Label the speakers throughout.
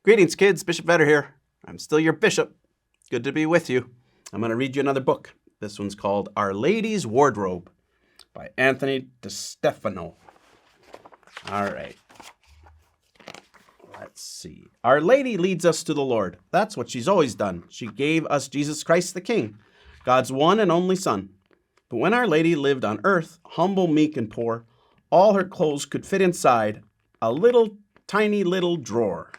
Speaker 1: Greetings, kids. Bishop Vedder here. I'm still your bishop. Good to be with you. I'm going to read you another book. This one's called Our Lady's Wardrobe by Anthony DeStefano. All right. Let's see. Our Lady leads us to the Lord. That's what she's always done. She gave us Jesus Christ the King, God's one and only Son. But when Our Lady lived on earth, humble, meek, and poor, all her clothes could fit inside a tiny little drawer.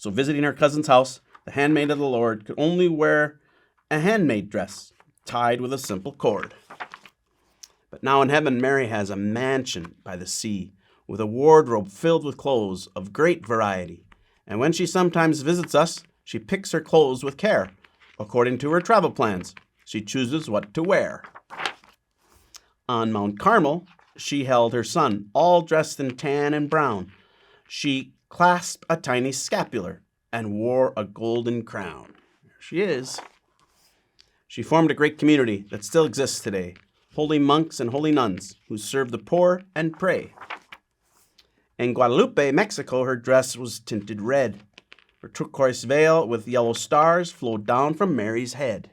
Speaker 1: So visiting her cousin's house, the handmaid of the Lord could only wear a handmaid dress tied with a simple cord. But now in heaven, Mary has a mansion by the sea with a wardrobe filled with clothes of great variety. And when she sometimes visits us, she picks her clothes with care. According to her travel plans, she chooses what to wear. On Mount Carmel, she held her son, all dressed in tan and brown. She clasped a tiny scapular and wore a golden crown. There she is. She formed a great community that still exists today, holy monks and holy nuns who serve the poor and pray. In Guadalupe, Mexico, her dress was tinted red. Her turquoise veil with yellow stars flowed down from Mary's head.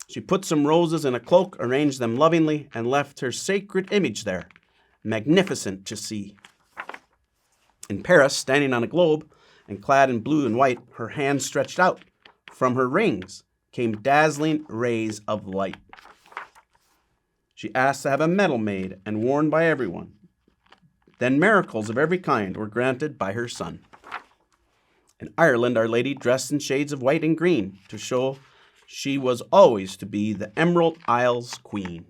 Speaker 1: She put some roses in a cloak, arranged them lovingly, and left her sacred image there, magnificent to see. In Paris, standing on a globe and clad in blue and white, her hands stretched out. From her rings came dazzling rays of light. She asked to have a medal made and worn by everyone. Then miracles of every kind were granted by her son. In Ireland, Our Lady dressed in shades of white and green to show she was always to be the Emerald Isle's queen.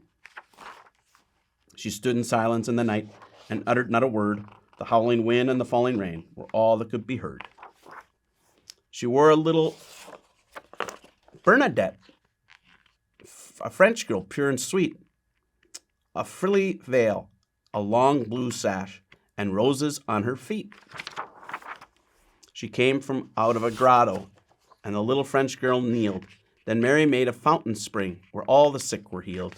Speaker 1: She stood in silence in the night and uttered not a word. The howling wind and the falling rain were all that could be heard. She wore a little Bernadette, a French girl, pure and sweet, a frilly veil, a long blue sash, and roses on her feet. She came from out of a grotto, and the little French girl kneeled. Then Mary made a fountain spring where all the sick were healed.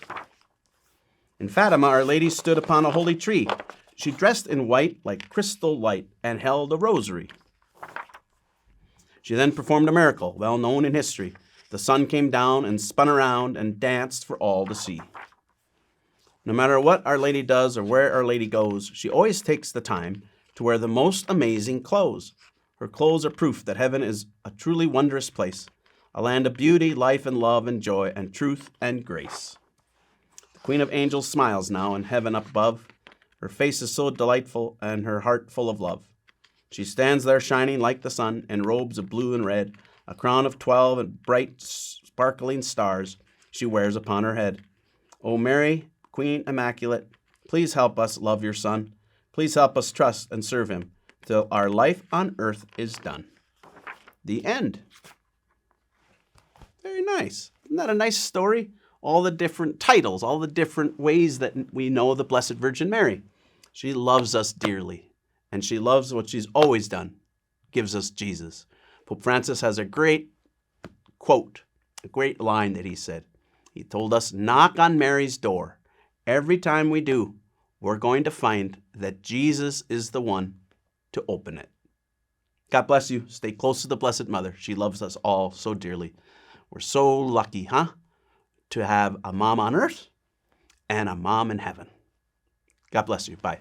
Speaker 1: In Fatima, Our Lady stood upon a holy tree. She dressed in white like crystal light and held a rosary. She then performed a miracle well known in history. The sun came down and spun around and danced for all to see. No matter what Our Lady does or where Our Lady goes, she always takes the time to wear the most amazing clothes. Her clothes are proof that heaven is a truly wondrous place, a land of beauty, life, and love, and joy, and truth, and grace. The Queen of Angels smiles now in heaven up above. Her face is so delightful and her heart full of love. She stands there shining like the sun in robes of blue and red, a crown of 12 and bright sparkling stars she wears upon her head. O Mary, Queen Immaculate, please help us love your Son. Please help us trust and serve him till our life on earth is done. The end. Very nice. Isn't that a nice story? All the different titles, all the different ways that we know the Blessed Virgin Mary. She loves us dearly, and she loves what she's always done, gives us Jesus. Pope Francis has a great quote, a great line that he said. He told us, knock on Mary's door. Every time we do, we're going to find that Jesus is the one to open it. God bless you. Stay close to the Blessed Mother. She loves us all so dearly. We're so lucky, to have a mom on earth and a mom in heaven. God bless you. Bye.